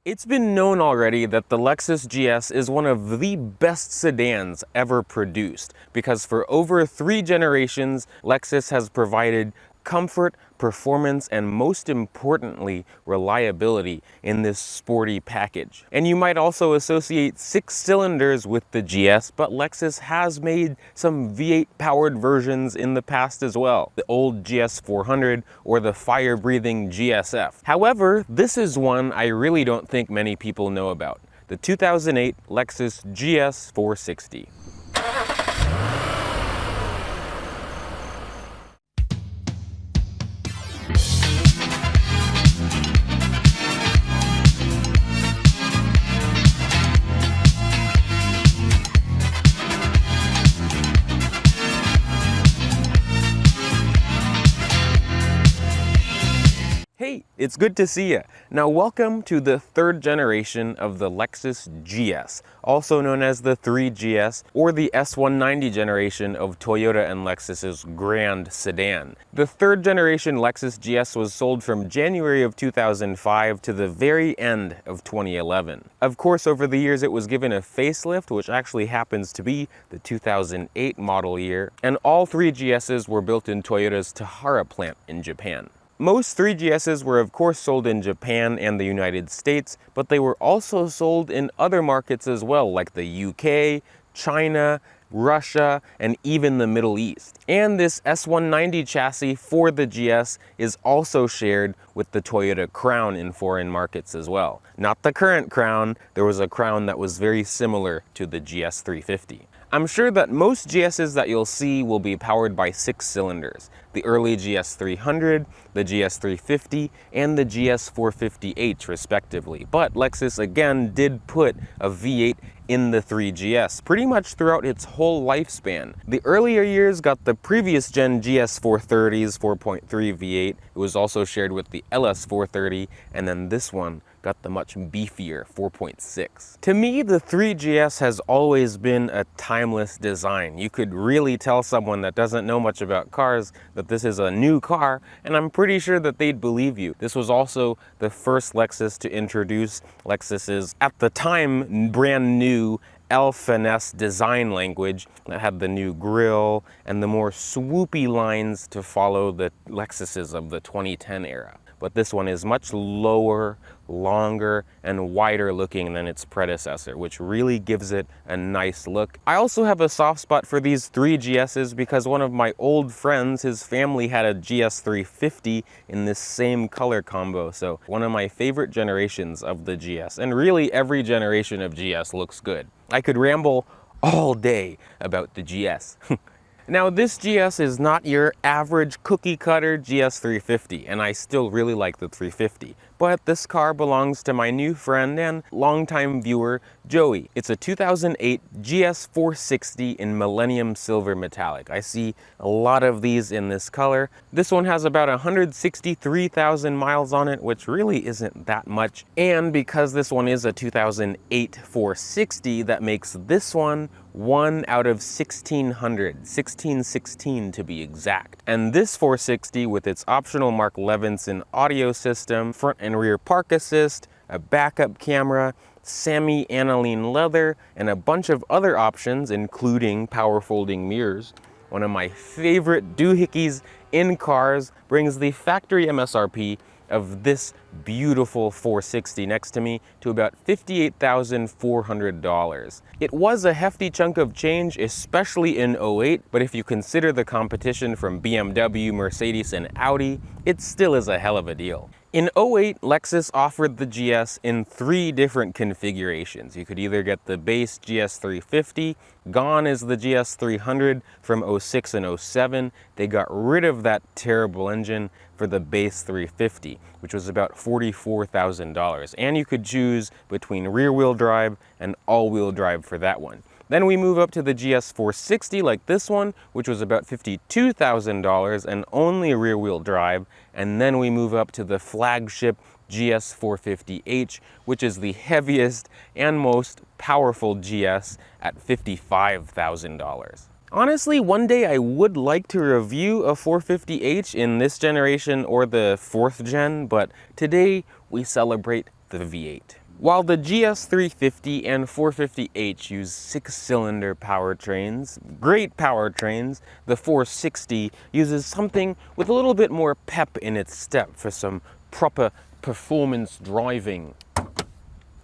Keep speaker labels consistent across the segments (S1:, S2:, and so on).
S1: It's been known already that the Lexus GS is one of the best sedans ever produced because for over 3 generations, Lexus has provided comfort, performance, and most importantly, reliability in this sporty package. And you might also associate 6 cylinders with the GS, but Lexus has made some V8 powered versions in the past as well, the old GS 400 or the fire-breathing GSF. However, this is one I really don't think many people know about, the 2008 Lexus GS 460. Hey, it's good to see you. Now welcome to the 3rd generation of the Lexus GS, also known as the 3GS or the S190 generation of Toyota and Lexus's Grand Sedan. The 3rd generation Lexus GS was sold from January of 2005 to the very end of 2011. Of course, over the years it was given a facelift, which actually happens to be the 2008 model year, and all 3 GSs were built in Toyota's Tahara plant in Japan. Most 3GSs were of course sold in Japan and the United States, but they were also sold in other markets as well, like the UK, China, Russia, and even the Middle East. And this S190 chassis for the GS is also shared with the Toyota Crown in foreign markets as well. Not the current Crown, there was a Crown that was very similar to the GS 350. I'm sure that most GSs that you'll see will be powered by 6 cylinders. The early GS 300, the GS 350, and the GS 450H respectively. But Lexus again did put a V8 in the 3GS pretty much throughout its whole lifespan. The earlier years got the previous gen GS 430's 4.3 V8. It was also shared with the LS 430, and then this one got the much beefier 4.6. To me, the 3GS has always been a timeless design. You could really tell someone that doesn't know much about cars that this is a new car, and I'm pretty sure that they'd believe you. This was also the first Lexus to introduce Lexus's, at the time, brand new L-Finesse design language that had the new grille and the more swoopy lines to follow the Lexuses of the 2010 era. But this one is much lower, longer, and wider looking than its predecessor, which really gives it a nice look. I also have a soft spot for these 3 GSs because one of my old friends, his family had a GS 350 in this same color combo, so one of my favorite generations of the GS, and really every generation of GS looks good. I could ramble all day about the GS. Now this GS is not your average cookie cutter GS 350, and I still really like the 350. But this car belongs to my new friend and longtime viewer, Joey. It's a 2008 GS 460 in Millennium Silver Metallic. I see a lot of these in this color. This one has about 163,000 miles on it, which really isn't that much. And because this one is a 2008 460, that makes this one 1 out of 1616 to be exact. And this 460 with its optional Mark Levinson audio system, front and rear park assist, a backup camera, semi-aniline leather, and a bunch of other options including power folding mirrors. One of my favorite doohickeys in cars, brings the factory MSRP of this beautiful 460 next to me to about $58,400. It was a hefty chunk of change, especially in '08, but if you consider the competition from BMW, Mercedes, and Audi, it still is a hell of a deal. In '08, Lexus offered the GS in 3 different configurations. You could either get the base GS 350, gone is the GS 300 from '06 and '07. They got rid of that terrible engine for the base 350, which was about $44,000. And you could choose between rear-wheel drive and all-wheel drive for that one. Then we move up to the GS 460 like this one, which was about $52,000 and only rear-wheel drive. And then we move up to the flagship GS 450H, which is the heaviest and most powerful GS at $55,000. Honestly, one day I would like to review a 450H in this generation or the 4th gen, but today we celebrate the V8. While the GS 350 and 450h use 6-cylinder powertrains, great powertrains, the 460 uses something with a little bit more pep in its step for some proper performance driving.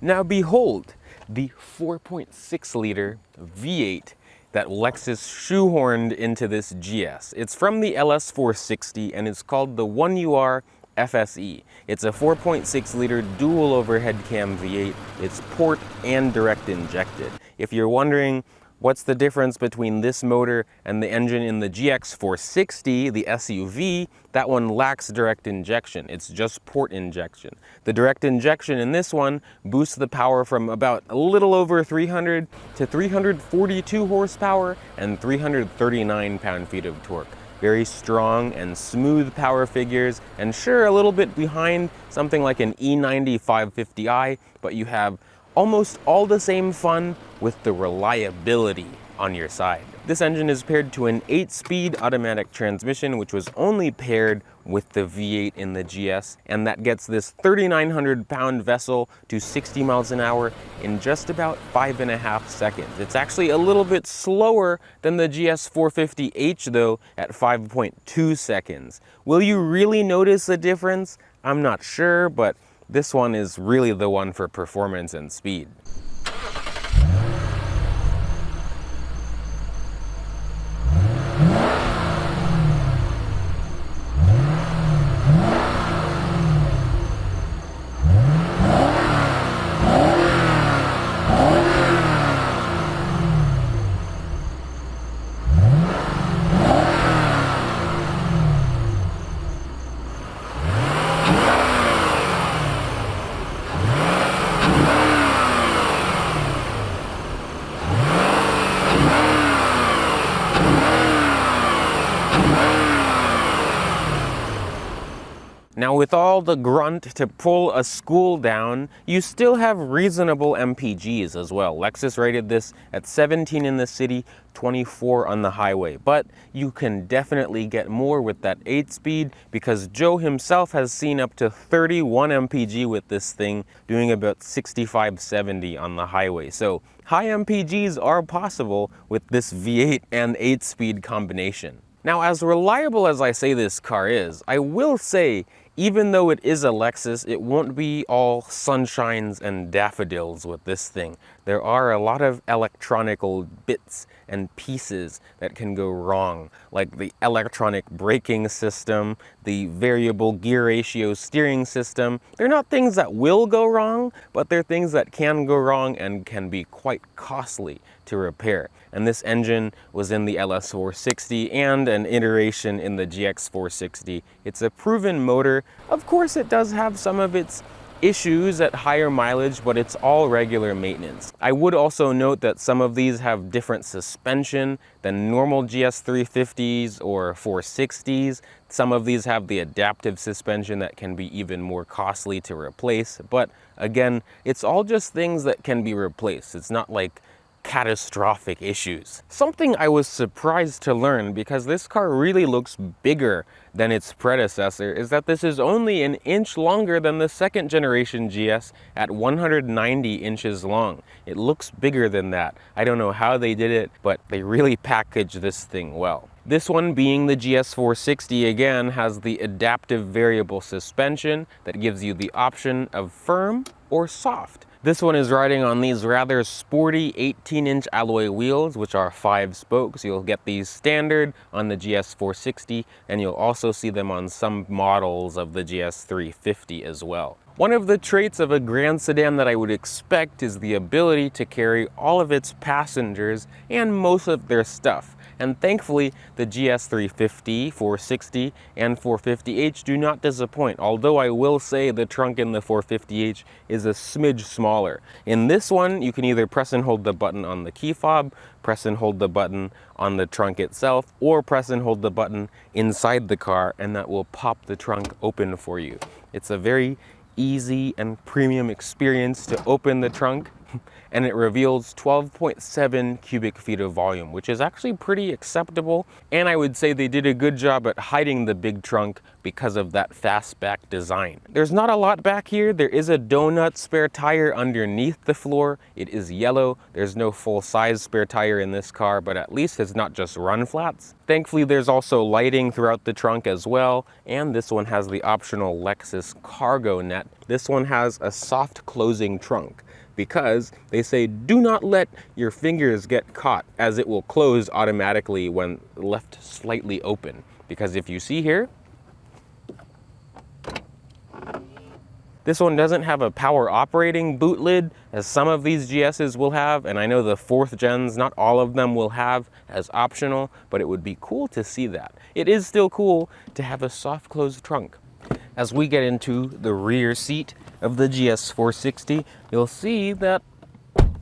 S1: Now behold, the 4.6-liter V8 that Lexus shoehorned into this GS. It's from the LS 460 and it's called the 1UR FSE. It's a 4.6-liter dual overhead cam V8. It's port and direct injected. If you're wondering what's the difference between this motor and the engine in the GX 460, the SUV, that one lacks direct injection. It's just port injection. The direct injection in this one boosts the power from about a little over 300 to 342 horsepower and 339 pound-feet of torque. Very strong and smooth power figures, and sure, a little bit behind something like an E90 550i, but you have almost all the same fun with the reliability on your side. This engine is paired to an 8-speed automatic transmission, which was only paired with the V8 in the GS, and that gets this 3,900 pound vessel to 60 miles an hour in just about 5.5 seconds. It's actually a little bit slower than the GS 450h though, at 5.2 seconds. Will you really notice a difference? I'm not sure, but this one is really the one for performance and speed. Now with all the grunt to pull a school down, you still have reasonable MPGs as well. Lexus rated this at 17 in the city, 24 on the highway. But you can definitely get more with that 8-speed because Joe himself has seen up to 31 MPG with this thing, doing about 65-70 on the highway. So high MPGs are possible with this V8 and 8-speed combination. Now, as reliable as I say this car is, I will say, even though it is a Lexus, it won't be all sunshines and daffodils with this thing. There are a lot of electronical bits and pieces that can go wrong, like the electronic braking system, the variable gear ratio steering system. They're not things that will go wrong, but they're things that can go wrong and can be quite costly to repair. And this engine was in the LS 460 and an iteration in the GX 460. It's a proven motor. Of course, it does have some of its issues at higher mileage, but it's all regular maintenance. I would also note that some of these have different suspension than normal GS 350s or 460s. Some of these have the adaptive suspension that can be even more costly to replace. But again, it's all just things that can be replaced. It's not like catastrophic issues. Something I was surprised to learn, because this car really looks bigger than its predecessor, is that this is only an inch longer than the second generation GS at 190 inches long. It looks bigger than that. I don't know how they did it, but they really packaged this thing well. This one, being the GS 460, again has the adaptive variable suspension that gives you the option of firm or soft. This one is riding on these rather sporty 18-inch alloy wheels, which are 5 spokes. You'll get these standard on the GS 460, and you'll also see them on some models of the GS 350 as well. One of the traits of a grand sedan that I would expect is the ability to carry all of its passengers and most of their stuff. And thankfully, the GS 350, 460, and 450h do not disappoint, although I will say the trunk in the 450h is a smidge smaller. In this one, you can either press and hold the button on the key fob, press and hold the button on the trunk itself, or press and hold the button inside the car, and that will pop the trunk open for you. It's a very easy and premium experience to open the trunk and it reveals 12.7 cubic feet of volume, which is actually pretty acceptable. And I would say they did a good job at hiding the big trunk because of that fastback design. There's not a lot back here. There is a donut spare tire underneath the floor. It is yellow. There's no full-size spare tire in this car, but at least it's not just run flats. Thankfully, there's also lighting throughout the trunk as well, and this one has the optional Lexus cargo net. This one has a soft closing trunk, because they say do not let your fingers get caught, as it will close automatically when left slightly open. Because if you see here, this one doesn't have a power operating boot lid, as some of these GSs will have, and I know the 4th gens, not all of them will have as optional, but it would be cool to see that. It is still cool to have a soft closed trunk. As we get into the rear seat of the GS 460, you'll see that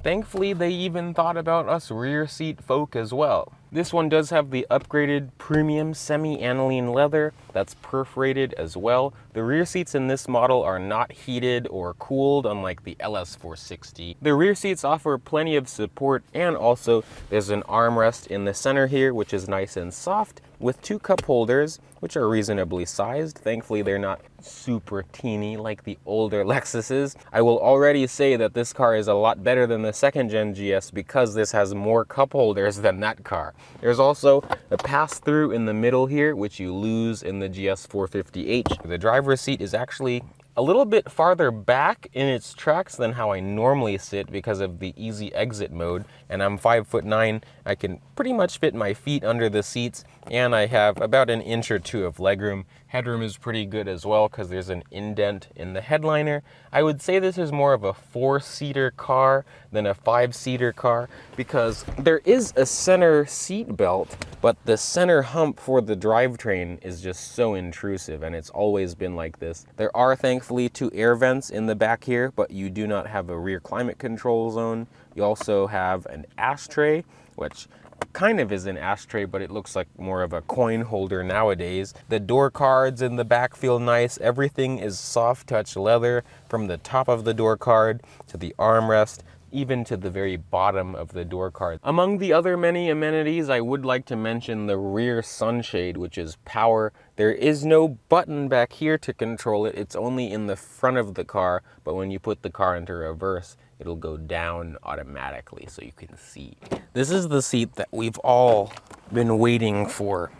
S1: thankfully they even thought about us rear seat folk as well. This one does have the upgraded premium semi-aniline leather that's perforated as well. The rear seats in this model are not heated or cooled, unlike the LS 460. The rear seats offer plenty of support, and also there's an armrest in the center here, which is nice and soft, with 2 cup holders, which are reasonably sized. Thankfully, they're not super teeny like the older Lexuses. I will already say that this car is a lot better than the 2nd gen GS because this has more cup holders than that car. There's also a pass-through in the middle here, which you lose in the GS 450H. The driver's seat is actually a little bit farther back in its tracks than how I normally sit because of the easy exit mode, and I'm 5'9". I can pretty much fit my feet under the seats, and I have about an inch or 2 of legroom. Headroom is pretty good as well because there's an indent in the headliner. I would say this is more of a 4-seater car than a 5-seater car because there is a center seat belt, but the center hump for the drivetrain is just so intrusive, and it's always been like this. There are thankfully 2 air vents in the back here, but you do not have a rear climate control zone. You also have an ashtray, which kind of is an ashtray, but it looks like more of a coin holder nowadays. The door cards in the back feel nice. Everything is soft touch leather from the top of the door card to the armrest, even to the very bottom of the door card. Among the other many amenities, I would like to mention the rear sunshade, which is power. There is no button back here to control it. It's only in the front of the car, but when you put the car into reverse, it'll go down automatically so you can see. This is the seat that we've all been waiting for.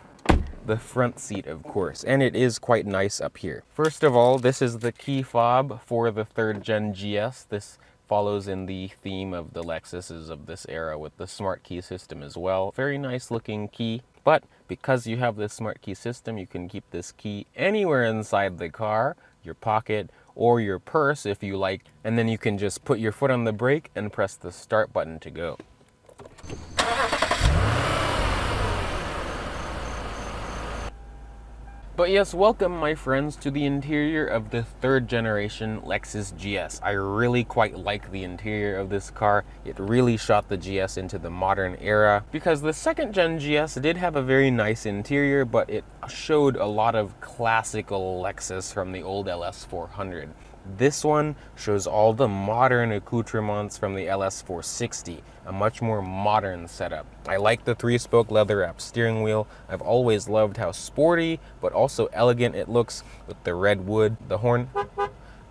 S1: The front seat, of course, and it is quite nice up here. First of all, this is the key fob for the 3rd gen GS. This follows in the theme of the Lexuses of this era with the smart key system as well. Very nice looking key, but because you have this smart key system, you can keep this key anywhere inside the car, your pocket, or your purse if you like, and then you can just put your foot on the brake and press the start button to go. But yes, welcome my friends to the interior of the 3rd generation Lexus GS. I really quite like the interior of this car. It really shot the GS into the modern era because the 2nd gen GS did have a very nice interior, but it showed a lot of classical Lexus from the old LS 400. This one shows all the modern accoutrements from the LS 460, a much more modern setup. I like the 3-spoke leather wrap steering wheel. I've always loved how sporty but also elegant it looks with the red wood. The horn,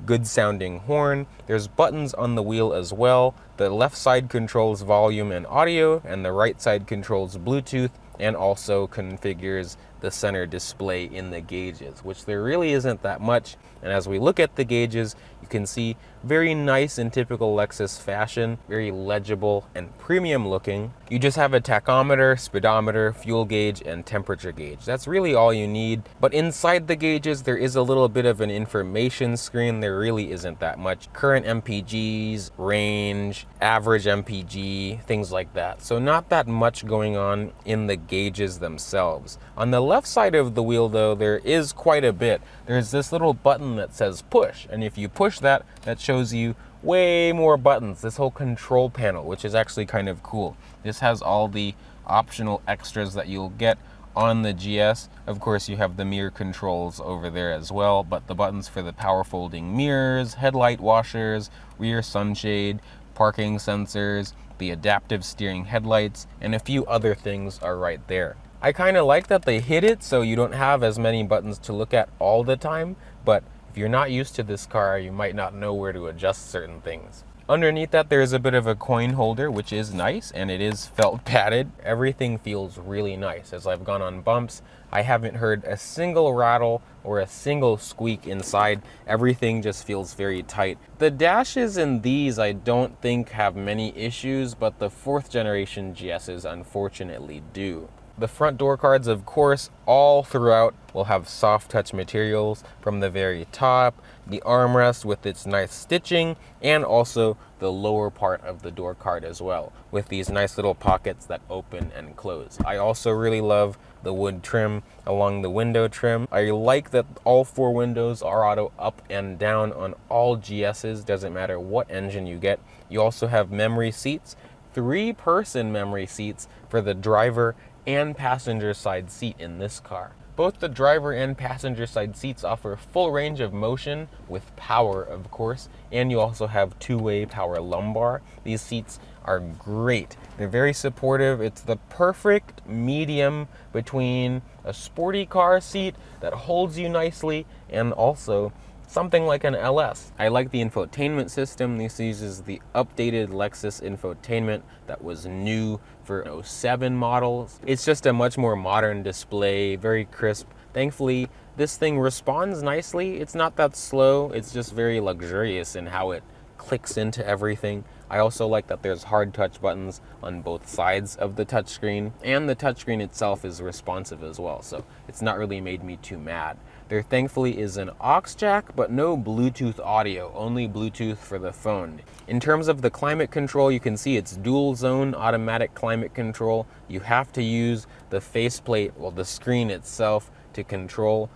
S1: good sounding horn. There's buttons on the wheel as well. The left side controls volume and audio, and the right side controls Bluetooth and also configures the center display in the gauges, which there really isn't that much. And as we look at the gauges, you can see very nice in typical Lexus fashion, very legible and premium looking. You just have a tachometer, speedometer, fuel gauge, and temperature gauge. That's really all you need. But inside the gauges, there is a little bit of an information screen. There really isn't that much. Current MPGs, range, average MPG, things like that. So not that much going on in the gauges themselves. On the left side of the wheel though, there is quite a bit. There's this little button that says push, and if you push that, that shows you way more buttons, this whole control panel, which is actually kind of cool. This has all the optional extras that you'll get on the GS. Of course, you have the mirror controls over there as well, but the buttons for the power folding mirrors, headlight washers, rear sunshade, parking sensors, the adaptive steering headlights, and a few other things are right there. I kind of like that they hid it so you don't have as many buttons to look at all the time, but if you're not used to this car, you might not know where to adjust certain things. Underneath that, there's a bit of a coin holder, which is nice, and it is felt padded. Everything feels really nice. As I've gone on bumps, I haven't heard a single rattle or a single squeak inside. Everything just feels very tight. The dashes in these I don't think have many issues, but the 4th generation GSs unfortunately do. The front door cards, of course, all throughout will have soft touch materials from the very top, the armrest with its nice stitching, and also the lower part of the door card as well, with these nice little pockets that open and close. I also really love the wood trim along the window trim. I like that all 4 windows are auto up and down on all GSs, doesn't matter what engine you get. You also have memory seats, 3-person memory seats for the driver and passenger side seat in this car. Both the driver and passenger side seats offer full range of motion with power, of course, and you also have 2-way power lumbar. These seats are great. They're very supportive. It's the perfect medium between a sporty car seat that holds you nicely and also something like an LS. I like the infotainment system. This uses the updated Lexus infotainment that was new for 07 models. It's just a much more modern display, very crisp. Thankfully, this thing responds nicely. It's not that slow. It's just very luxurious in how it clicks into everything. I also like that there's hard touch buttons on both sides of the touchscreen, and the touchscreen itself is responsive as well, so it's not really made me too mad. There thankfully is an aux jack, but no Bluetooth audio, only Bluetooth for the phone. In terms of the climate control, you can see it's dual zone automatic climate control. You have to use the faceplate, well, the screen itself, to control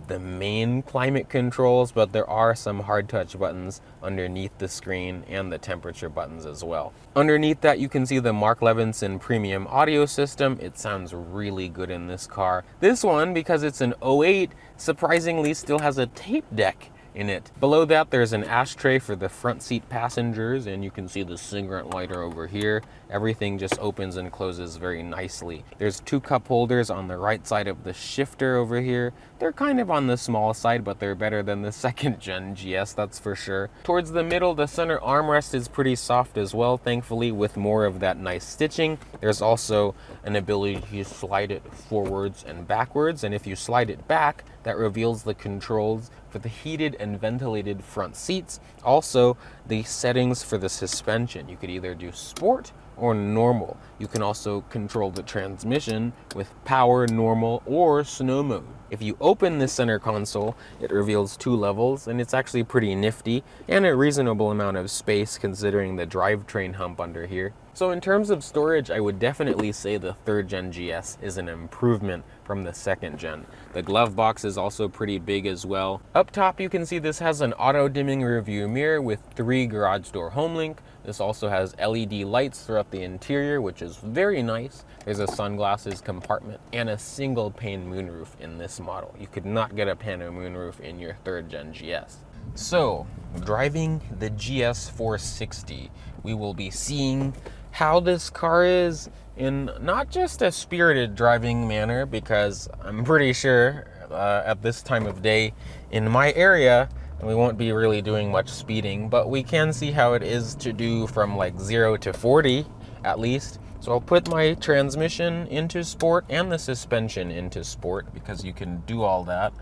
S1: the main climate controls, but there are some hard touch buttons underneath the screen and the temperature buttons as well. Underneath that, you can see the Mark Levinson premium audio system. It sounds really good in this car. This one, because it's an 08, surprisingly still has a tape deck in it. Below that, there's an ashtray for the front seat passengers, and you can see the cigarette lighter over here. Everything just opens and closes very nicely. There's 2 cup holders on the right side of the shifter over here. They're kind of on the small side, but they're better than the 2nd gen GS, that's for sure. Towards the middle, the center armrest is pretty soft as well, thankfully, with more of that nice stitching. There's also an ability to slide it forwards and backwards, and if you slide it back, that reveals the controls for the heated and ventilated front seats. Also, the settings for the suspension. You could either do sport or normal. You can also control the transmission with power, normal, or snow mode. If you open the center console, it reveals 2 levels, and it's actually pretty nifty and a reasonable amount of space considering the drivetrain hump under here. So in terms of storage, I would definitely say the 3rd gen GS is an improvement from the 2nd gen. The glove box is also pretty big as well. Up top, you can see this has an auto dimming rearview mirror with 3 garage door home link. This also has LED lights throughout the interior, which is very nice. There's a sunglasses compartment and a single pane moonroof in this model. You could not get a pano moonroof in your 3rd gen GS. So, driving the GS 460, we will be seeing how this car is in not just a spirited driving manner, because I'm pretty sure at this time of day in my area, we won't be really doing much speeding, but we can see how it is to do from like 0 to 40 at least. So I'll put my transmission into sport and the suspension into sport because you can do all that.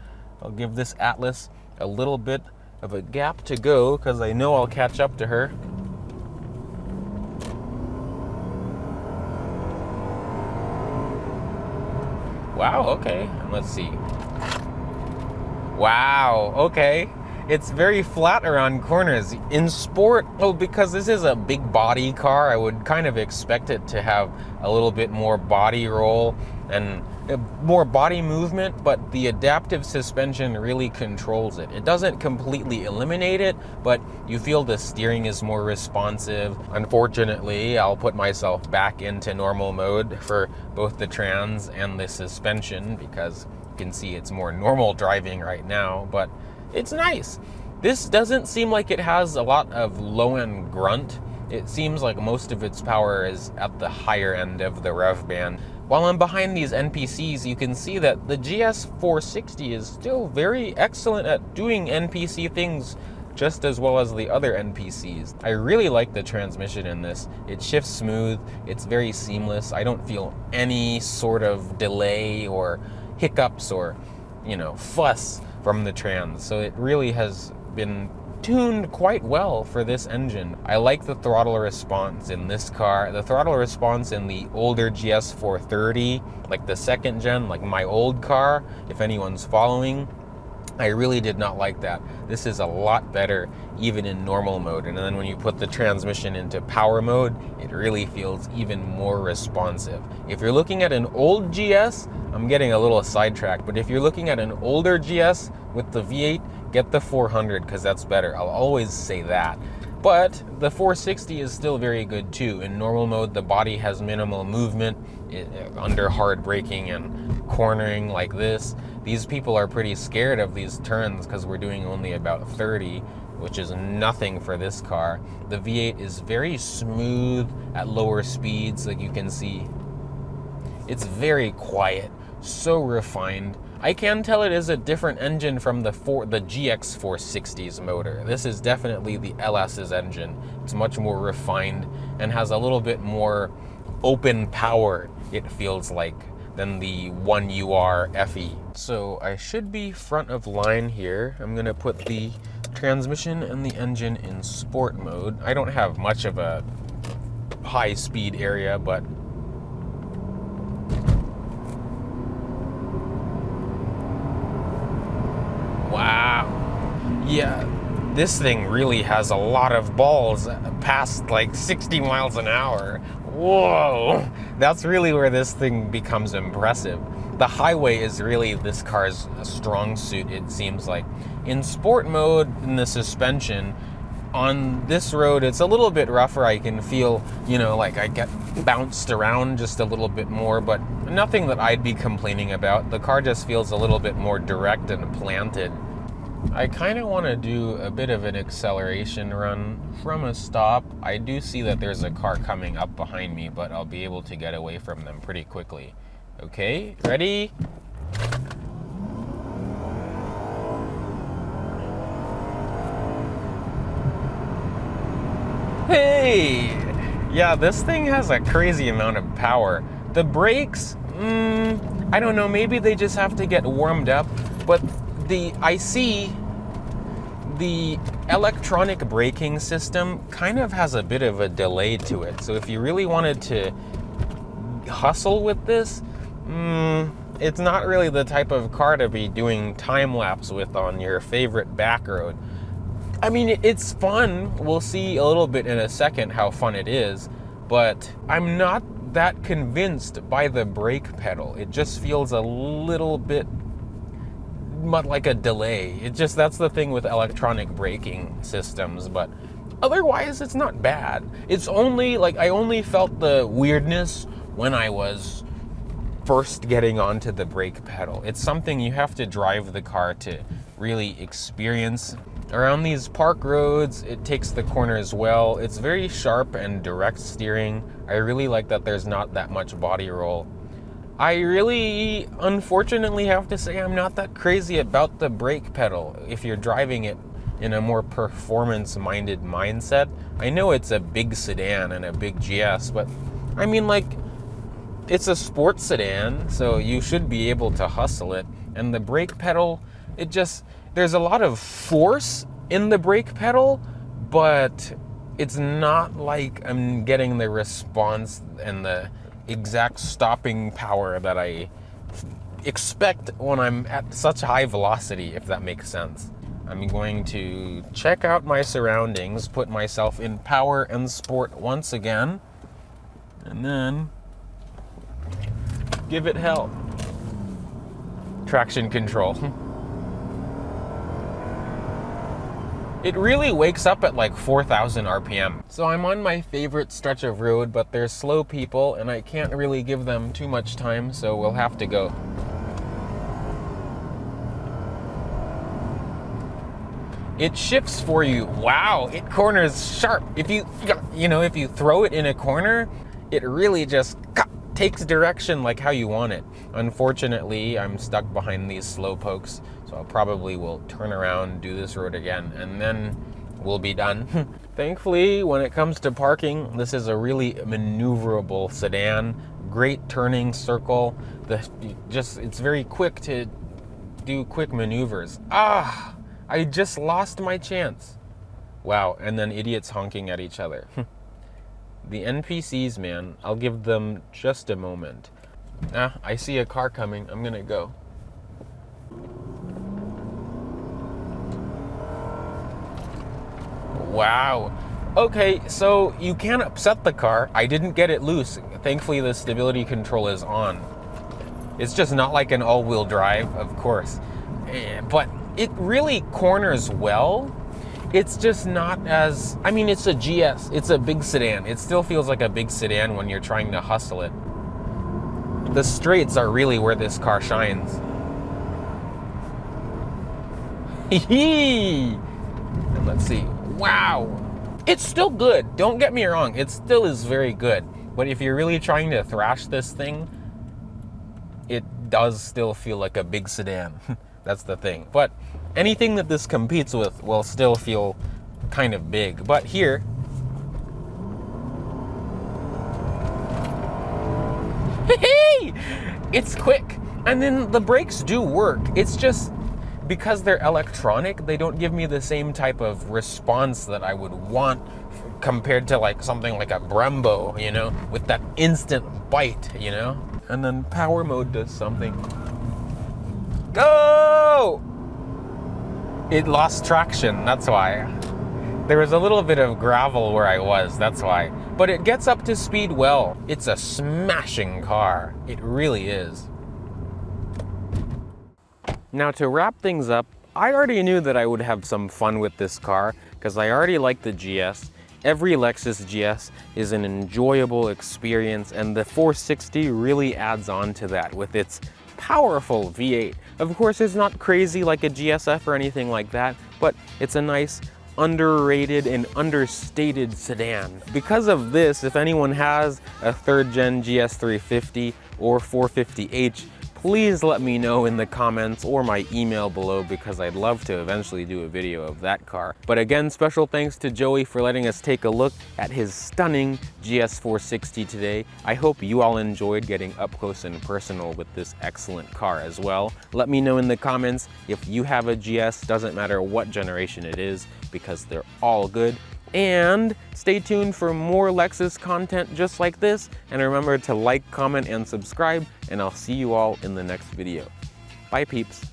S1: I'll give this Atlas a little bit of a gap to go because I know I'll catch up to her. Wow, okay, and let's see. Wow, okay. It's very flat around corners. In sport, because this is a big body car, I would kind of expect it to have a little bit more body roll and more body movement, but the adaptive suspension really controls it. It doesn't completely eliminate it, but you feel the steering is more responsive. Unfortunately, I'll put myself back into normal mode for both the trans and the suspension because you can see it's more normal driving right now, but it's nice. This doesn't seem like it has a lot of low-end grunt. It seems like most of its power is at the higher end of the rev band. While I'm behind these NPCs, you can see that the GS 460 is still very excellent at doing NPC things just as well as the other NPCs. I really like the transmission in this. It shifts smooth, it's very seamless. I don't feel any sort of delay or hiccups or, fuss from the trans. So it really has been tuned quite well for this engine. I like the throttle response in this car. The throttle response in the older GS 430, like the second gen, like my old car, if anyone's following, I really did not like that. This is a lot better even in normal mode. And then when you put the transmission into power mode, it really feels even more responsive. If you're looking at an old GS, I'm getting a little sidetracked, but if you're looking at an older GS with the V8, get the 400 because that's better. I'll always say that. But the 460 is still very good too. In normal mode, the body has minimal movement under hard braking and cornering like this. These people are pretty scared of these turns because we're doing only about 30, which is nothing for this car. The V8 is very smooth at lower speeds, like you can see. It's very quiet, so refined. I can tell it is a different engine from the GX 460's motor. This is definitely the LS's engine. It's much more refined and has a little bit more open power, it feels like, than the 1UR FE. So I should be front of line here. I'm gonna put the transmission and the engine in sport mode. I don't have much of a high speed area, but wow. Yeah, this thing really has a lot of balls past like 60 miles an hour. Whoa, that's really where this thing becomes impressive. The highway is really this car's strong suit, it seems like. In sport mode, in the suspension, on this road, it's a little bit rougher. I can feel, like I get bounced around just a little bit more, but nothing that I'd be complaining about. The car just feels a little bit more direct and planted. I kind of want to do a bit of an acceleration run from a stop. I do see that there's a car coming up behind me, but I'll be able to get away from them pretty quickly. Okay, ready? Hey! Yeah, this thing has a crazy amount of power. The brakes, I don't know, maybe they just have to get warmed up, but I see the electronic braking system kind of has a bit of a delay to it. So if you really wanted to hustle with this, it's not really the type of car to be doing time lapse with on your favorite back road. I mean, it's fun. We'll see a little bit in a second how fun it is, but I'm not that convinced by the brake pedal. It just feels a little bit like a delay. That's the thing with electronic braking systems, but otherwise it's not bad. It's only like I only felt the weirdness when I was first getting onto the brake pedal. It's something you have to drive the car to really experience. Around these park roads, it takes the corners well. It's very sharp and direct steering. I really like that there's not that much body roll. I really, unfortunately, have to say I'm not that crazy about the brake pedal if you're driving it in a more performance-minded mindset. I know it's a big sedan and a big GS, but I mean, like, it's a sports sedan, so you should be able to hustle it. And the brake pedal, there's a lot of force in the brake pedal, but it's not like I'm getting the response and the exact stopping power that I expect when I'm at such high velocity, if that makes sense. I'm going to check out my surroundings, put myself in power and sport once again, and then give it hell. Traction control. It really wakes up at like 4,000 RPM. So I'm on my favorite stretch of road, but there's slow people and I can't really give them too much time, so we'll have to go. It shifts for you. Wow, it corners sharp. If you throw it in a corner, it really just takes direction like how you want it. Unfortunately, I'm stuck behind these slow pokes, so I probably will turn around, do this road again, and then we'll be done. Thankfully, when it comes to parking, this is a really maneuverable sedan. Great turning circle. It's very quick to do quick maneuvers. I just lost my chance. Wow, and then idiots honking at each other. The NPCs, man, I'll give them just a moment. I see a car coming. I'm gonna go. Wow. Okay, so you can't upset the car. I didn't get it loose. Thankfully, the stability control is on. It's just not like an all-wheel drive, of course. But it really corners well. It's just not as, I mean, it's a GS. It's a big sedan. It still feels like a big sedan when you're trying to hustle it. The straights are really where this car shines. And let's see. Wow. It's still good. Don't get me wrong. It still is very good. But if you're really trying to thrash this thing, it does still feel like a big sedan. That's the thing. But anything that this competes with will still feel kind of big. But here, it's quick. And then the brakes do work. It's just because they're electronic, they don't give me the same type of response that I would want compared to like something like a Brembo, you know, with that instant bite, you know? And then power mode does something. Go! It lost traction, that's why. There was a little bit of gravel where I was, that's why. But it gets up to speed well. It's a smashing car. It really is. Now to wrap things up, I already knew that I would have some fun with this car because I already like the GS. Every Lexus GS is an enjoyable experience, and the 460 really adds on to that with its powerful V8. Of course, it's not crazy like a GSF or anything like that, but it's a nice, underrated and understated sedan. Because of this, if anyone has a 3rd gen GS 350 or 450h, please let me know in the comments or my email below, because I'd love to eventually do a video of that car. But again, special thanks to Joey for letting us take a look at his stunning GS 460 today. I hope you all enjoyed getting up close and personal with this excellent car as well. Let me know in the comments if you have a GS, doesn't matter what generation it is, because they're all good. And stay tuned for more Lexus content just like this. And remember to like, comment, and subscribe. And I'll see you all in the next video. Bye, peeps.